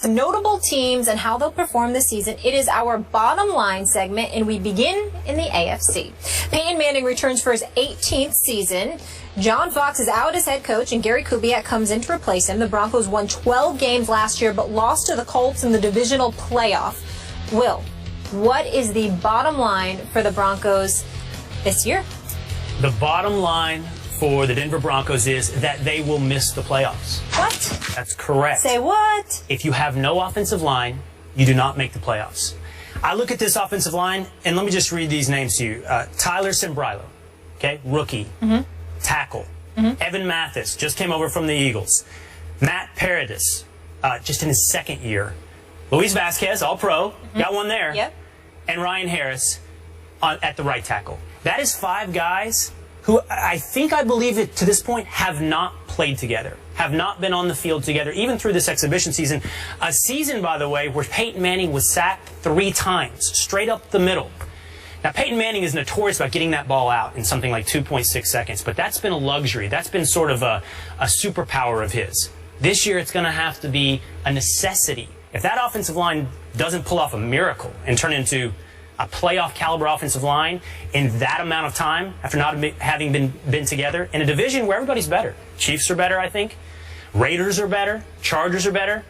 some notable teams and how they'll perform this season. It is our bottom line segment, and we begin in the AFC. Peyton Manning returns for his 18th season. John Fox is out as head coach, and Gary Kubiak comes in to replace him. The Broncos won 12 games last year, but lost to the Colts in the divisional playoff. Will, what is the bottom line for the Broncos this year? The bottom line for the Denver Broncos is that they will miss the playoffs. What? That's correct. Say what? If you have no offensive line, you do not make the playoffs. I look at this offensive line, and let me just read these names to you. Tyler Sembrilo, okay, rookie, tackle. Evan Mathis just came over from the Eagles. Matt Paradis, just in his second year. Luis Vasquez, all-pro, got one there. Yep. And Ryan Harris at the right tackle. That is 5 guys who I believe it to this point have not played together, have not been on the field together, even through this exhibition season. A season, by the way, where Peyton Manning was sacked 3 times, straight up the middle. Now, Peyton Manning is notorious about getting that ball out in something like 2.6 seconds, but that's been a luxury. That's been sort of a superpower of his. This year, it's going to have to be a necessity. If that offensive line doesn't pull off a miracle and turn into a playoff caliber offensive line in that amount of time after not having been together in a division where everybody's better. Chiefs are better, I think. Raiders are better. Chargers are better.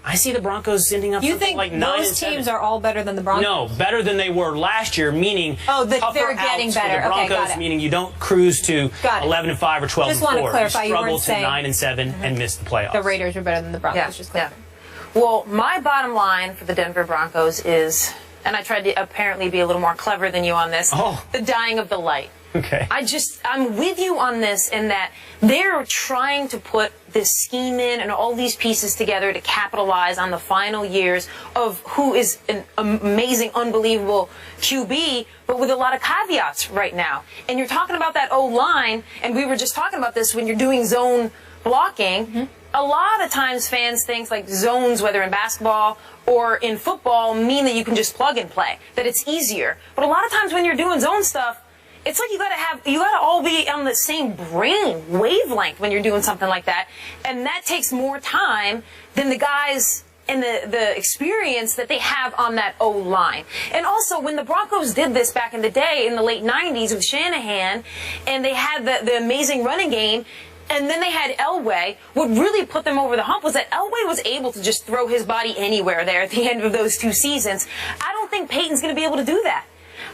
I see the Broncos ending up like 9 those teams are all better than the Broncos? No, better than they were last year, meaning they're getting better. For the Broncos, okay, got it. Meaning you don't cruise to 11-5 or 12-4. Just want to clarify, you struggle to 9-7 and miss the playoffs. The Raiders are better than the Broncos. Just clarify. Well, my bottom line for the Denver Broncos is, and I tried to apparently be a little more clever than you on this, the dying of the light. Okay. I'm with you on this in that they're trying to put this scheme in and all these pieces together to capitalize on the final years of who is an amazing, unbelievable QB, but with a lot of caveats right now. And you're talking about that O-line, and we were just talking about this when you're doing zone blocking. A lot of times fans think like zones, whether in basketball or in football, mean that you can just plug and play, that it's easier. But a lot of times when you're doing zone stuff, it's like you gotta all be on the same brain wavelength when you're doing something like that. And that takes more time than the guys and the experience that they have on that O-line. And also, when the Broncos did this back in the day, in the late 90s with Shanahan, and they had the amazing running game, and then they had Elway, what really put them over the hump was that Elway was able to just throw his body anywhere there at the end of those 2 seasons. I don't think Peyton's going to be able to do that.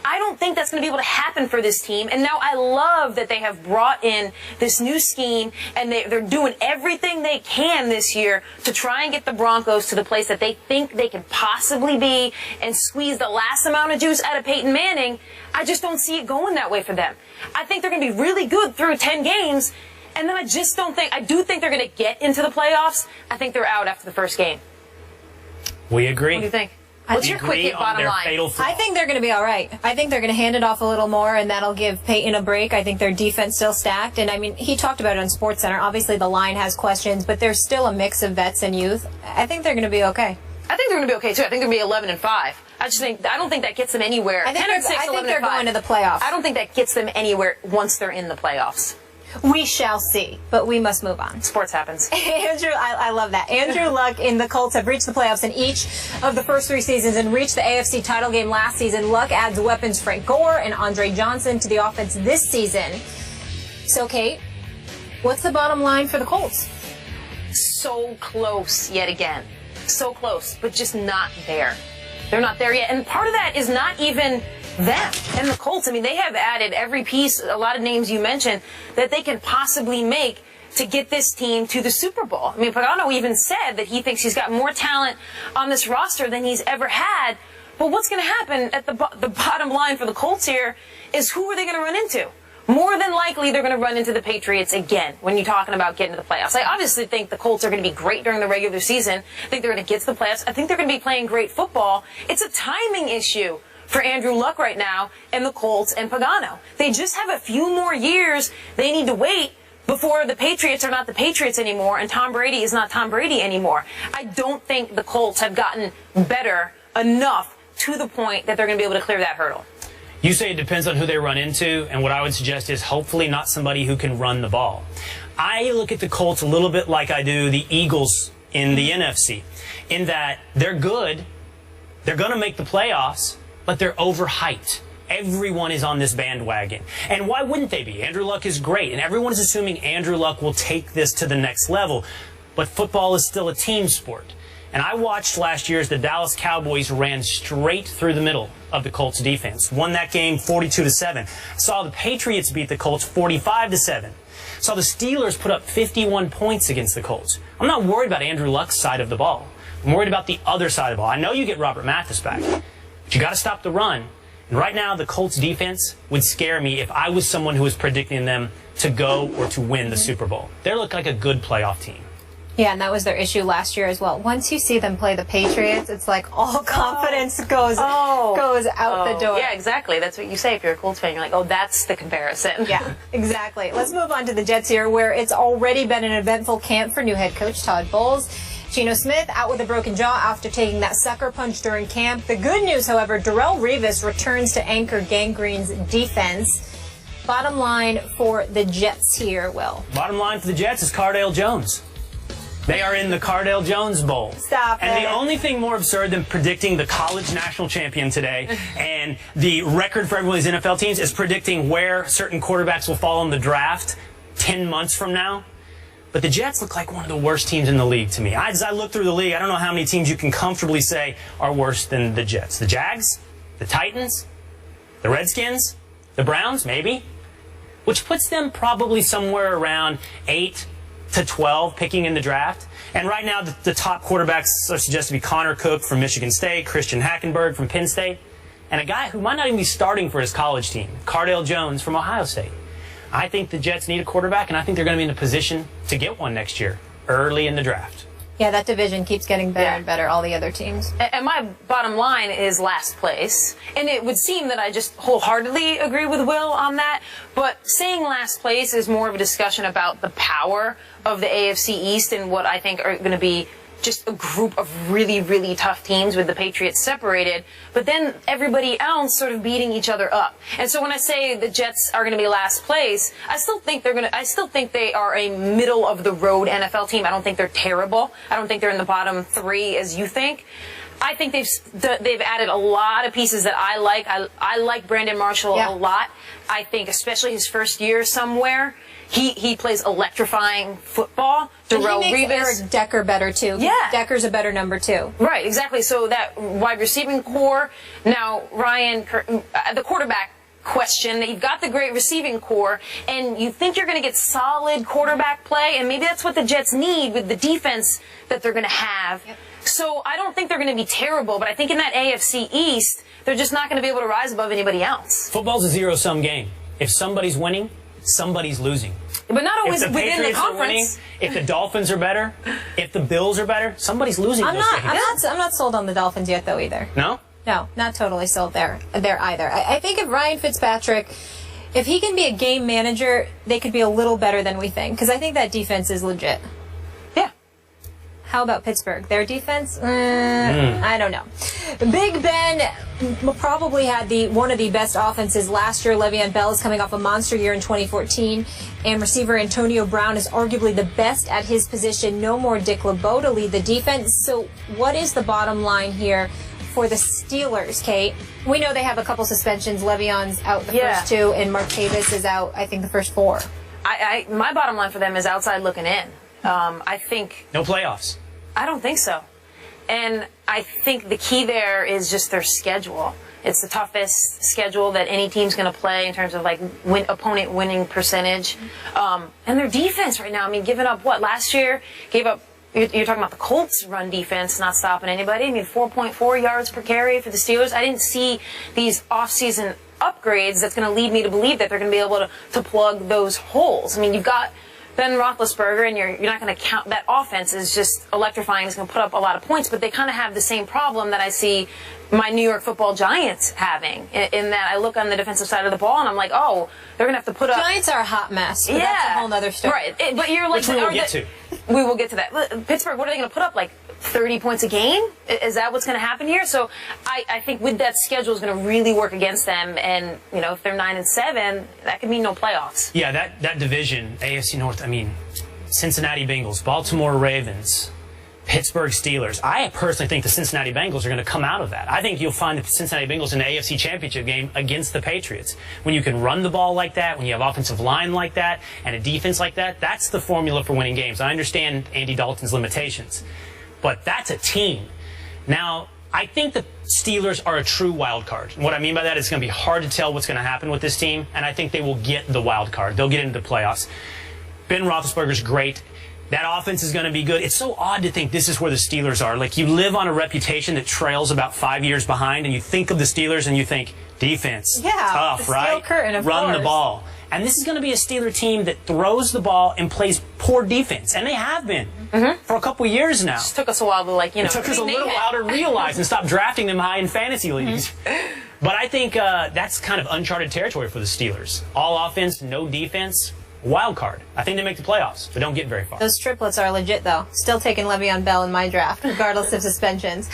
I don't think that's going to be able to happen for this team. And now I love that they have brought in this new scheme, and they're doing everything they can this year to try and get the Broncos to the place that they think they can possibly be and squeeze the last amount of juice out of Peyton Manning. I just don't see it going that way for them. I think they're going to be really good through 10 games. And then I do think they're going to get into the playoffs. I think they're out after the first game. We agree. What do you think? What's your quick hit bottom line? I think they're going to be all right. I think they're going to hand it off a little more, and that'll give Peyton a break. I think their defense still stacked. And, I mean, he talked about it on SportsCenter. Obviously, the line has questions, but there's still a mix of vets and youth. I think they're going to be okay. I think they're going to be okay, too. I think they're going to be 11-5. I don't think that gets them anywhere. I think they're going to the playoffs. I don't think that gets them anywhere once they're in the playoffs. We shall see, but we must move on. Sports happens. Andrew, I love that. Andrew Luck and the Colts have reached the playoffs in each of the first 3 seasons and reached the AFC title game last season. Luck adds weapons Frank Gore and Andre Johnson to the offense this season. So, Kate, what's the bottom line for the Colts? So close yet again. So close, but just not there. They're not there yet. And part of that is not even them and the Colts. I mean, they have added every piece, a lot of names you mentioned, that they can possibly make to get this team to the Super Bowl. I mean, Pagano even said that he thinks he's got more talent on this roster than he's ever had. But what's going to happen at the bottom line for the Colts here is who are they going to run into? More than likely, they're going to run into the Patriots again when you're talking about getting to the playoffs. I obviously think the Colts are going to be great during the regular season. I think they're going to get to the playoffs. I think they're going to be playing great football. It's a timing issue for Andrew Luck right now and the Colts and Pagano. They just have a few more years they need to wait before the Patriots are not the Patriots anymore and Tom Brady is not Tom Brady anymore. I don't think the Colts have gotten better enough to the point that they're going to be able to clear that hurdle. You say it depends on who they run into, and what I would suggest is hopefully not somebody who can run the ball. I look at the Colts a little bit like I do the Eagles in the NFC, in that they're good, they're going to make the playoffs, but they're overhyped. Everyone is on this bandwagon. And why wouldn't they be? Andrew Luck is great, and everyone is assuming Andrew Luck will take this to the next level. But football is still a team sport. And I watched last year as the Dallas Cowboys ran straight through the middle of the Colts defense. Won that game 42-7. Saw the Patriots beat the Colts 45-7. Saw the Steelers put up 51 points against the Colts. I'm not worried about Andrew Luck's side of the ball. I'm worried about the other side of the ball. I know you get Robert Mathis back, but you got to stop the run. And right now, the Colts defense would scare me if I was someone who was predicting them to go or to win the Super Bowl. They look like a good playoff team. Yeah, and that was their issue last year as well. Once you see them play the Patriots, it's like all confidence goes out the door. Yeah, exactly. That's what you say if you're a Colts fan. You're like, oh, that's the comparison. Yeah, exactly. Let's move on to the Jets here, where it's already been an eventful camp for new head coach Todd Bowles. Geno Smith out with a broken jaw after taking that sucker punch during camp. The good news, however, Darrelle Revis returns to anchor Gang Green's defense. Bottom line for the Jets here, Will. Bottom line for the Jets is Cardale Jones. They are in the Cardale Jones Bowl. Stop And it. the only thing more absurd than predicting the college national champion today and the record for every one of these NFL teams is predicting where certain quarterbacks will fall in the draft 10 months from now. But the Jets look like one of the worst teams in the league to me. As I look through the league, I don't know how many teams you can comfortably say are worse than the Jets. The Jags, the Titans, the Redskins, the Browns, maybe, which puts them probably somewhere around 8 to 12 picking in the draft. And right now, the top quarterbacks are suggested to be Connor Cook from Michigan State, Christian Hackenberg from Penn State, and a guy who might not even be starting for his college team, Cardale Jones from Ohio State. I think the Jets need a quarterback, and I think they're going to be in a position to get one next year, early in the draft. Yeah, that division keeps getting better and better, all the other teams. And my bottom line is last place. And it would seem that I just wholeheartedly agree with Will on that. But saying last place is more of a discussion about the power of the AFC East and what I think are going to be just a group of really, really tough teams with the Patriots separated, but then everybody else sort of beating each other up. And so when I say the Jets are going to be last place, I still think they are a middle of the road NFL team. I don't think they're terrible. I don't think they're in the bottom three as you think. I think they've added a lot of pieces that I like. I like Brandon Marshall a lot. I think especially his first year somewhere, he plays electrifying football. Darrelle Revis. Eric Decker better too. Yeah. Decker's a better number 2. Right, exactly. So that wide receiving core. Now, Ryan, the quarterback question, that you've got the great receiving core, and you think you're going to get solid quarterback play, and maybe that's what the Jets need with the defense that they're going to have. Yep. So I don't think they're going to be terrible, but I think in that AFC East, they're just not going to be able to rise above anybody else. Football's a zero-sum game. If somebody's winning, somebody's losing. But not always if the within Patriots the conference. Are winning, if the Dolphins are better, if the Bills are better, somebody's losing. I'm not sold on the Dolphins yet, though, either. No? No, not totally sold there either. I think if Ryan Fitzpatrick, if he can be a game manager, they could be a little better than we think, because I think that defense is legit. Yeah. How about Pittsburgh? Their defense? I don't know. Big Ben probably had one of the best offenses last year. Le'Veon Bell is coming off a monster year in 2014, and receiver Antonio Brown is arguably the best at his position. No more Dick LeBeau to lead the defense. So what is the bottom line here for the Steelers, Kate? We know they have a couple suspensions. Le'Veon's out the first 2, and Martavis is out, I think, the first 4. My bottom line for them is outside looking in. I think... No playoffs. I don't think so. And I think the key there is just their schedule. It's the toughest schedule that any team's going to play in terms of like opponent winning percentage. And their defense right now, I mean, giving up what? Last year, gave up, you're talking about the Colts run defense not stopping anybody. I mean, 4.4 yards per carry for the Steelers. I didn't see these offseason upgrades that's going to lead me to believe that they're going to be able to plug those holes. I mean, you've got Ben Roethlisberger, and you're not going to count that offense is just electrifying. It's going to put up a lot of points, but they kind of have the same problem that I see my New York Football Giants having. In that, I look on the defensive side of the ball, and I'm like, oh, they're going to have to put up. Giants are a hot mess. But that's a whole other story. Right, but you're like, which we will get to. We will get to that. Pittsburgh, what are they going to put up? Like 30 points a game? Is that what's going to happen here? So I think with that schedule is going to really work against them. And, you know, if they're 9-7, that could mean no playoffs. Yeah, that division, AFC North, I mean, Cincinnati Bengals, Baltimore Ravens, Pittsburgh Steelers. I personally think the Cincinnati Bengals are going to come out of that. I think you'll find the Cincinnati Bengals in the AFC Championship game against the Patriots. When you can run the ball like that, when you have offensive line like that, and a defense like that, that's the formula for winning games. I understand Andy Dalton's limitations, but that's a team. Now, I think the Steelers are a true wild card. And what I mean by that is it's going to be hard to tell what's going to happen with this team, and I think they will get the wild card. They'll get into the playoffs. Ben Roethlisberger's great. That offense is going to be good. It's so odd to think this is where the Steelers are. Like, you live on a reputation that trails about 5 years behind, and you think of the Steelers and you think, defense, tough, the right? steel curtain, of Run course. the ball. And this is going to be a Steeler team that throws the ball and plays poor defense. And they have been for a couple of years now. It took us a while to, It took us a little while to realize and stop drafting them high in fantasy leagues. But I think that's kind of uncharted territory for the Steelers. All offense, no defense. Wild card. I think they make the playoffs, but don't get very far. Those triplets are legit, though. Still taking Le'Veon Bell in my draft, regardless of suspensions.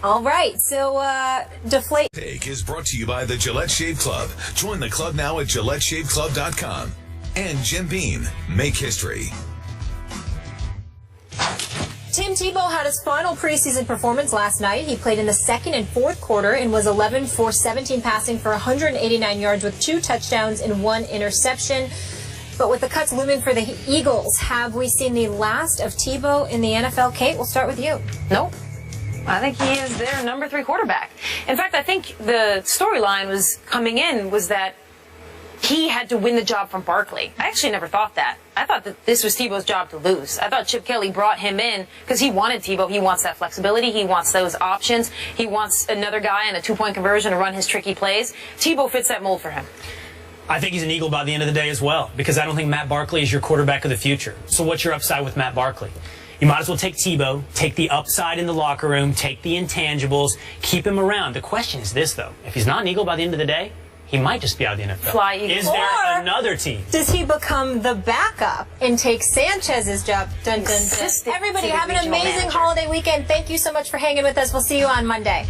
All right, so deflate. Take is brought to you by the Gillette Shave Club. Join the club now at GilletteShaveClub.com. And Jim Beam. Make history. Tim Tebow had his final preseason performance last night. He played in the second and fourth quarter and was 11 for 17 passing for 189 yards with 2 touchdowns and 1 interception. But with the cuts looming for the Eagles, have we seen the last of Tebow in the NFL? Kate, we'll start with you. Nope. I think he is their number 3 quarterback. In fact, I think the storyline was coming in was that he had to win the job from Barkley. I actually never thought that. I thought that this was Tebow's job to lose. I thought Chip Kelly brought him in because he wanted Tebow. He wants that flexibility. He wants those options. He wants another guy in a 2-point conversion to run his tricky plays. Tebow fits that mold for him. I think he's an Eagle by the end of the day as well, because I don't think Matt Barkley is your quarterback of the future. So what's your upside with Matt Barkley? You might as well take Tebow, take the upside in the locker room, take the intangibles, keep him around. The question is this, though. If he's not an Eagle by the end of the day, he might just be out of the NFL. Fly Eagle. Is there another team? Does he become the backup and take Sanchez's job? Dun, dun, dun. Everybody have an amazing holiday weekend. Thank you so much for hanging with us. We'll see you on Monday.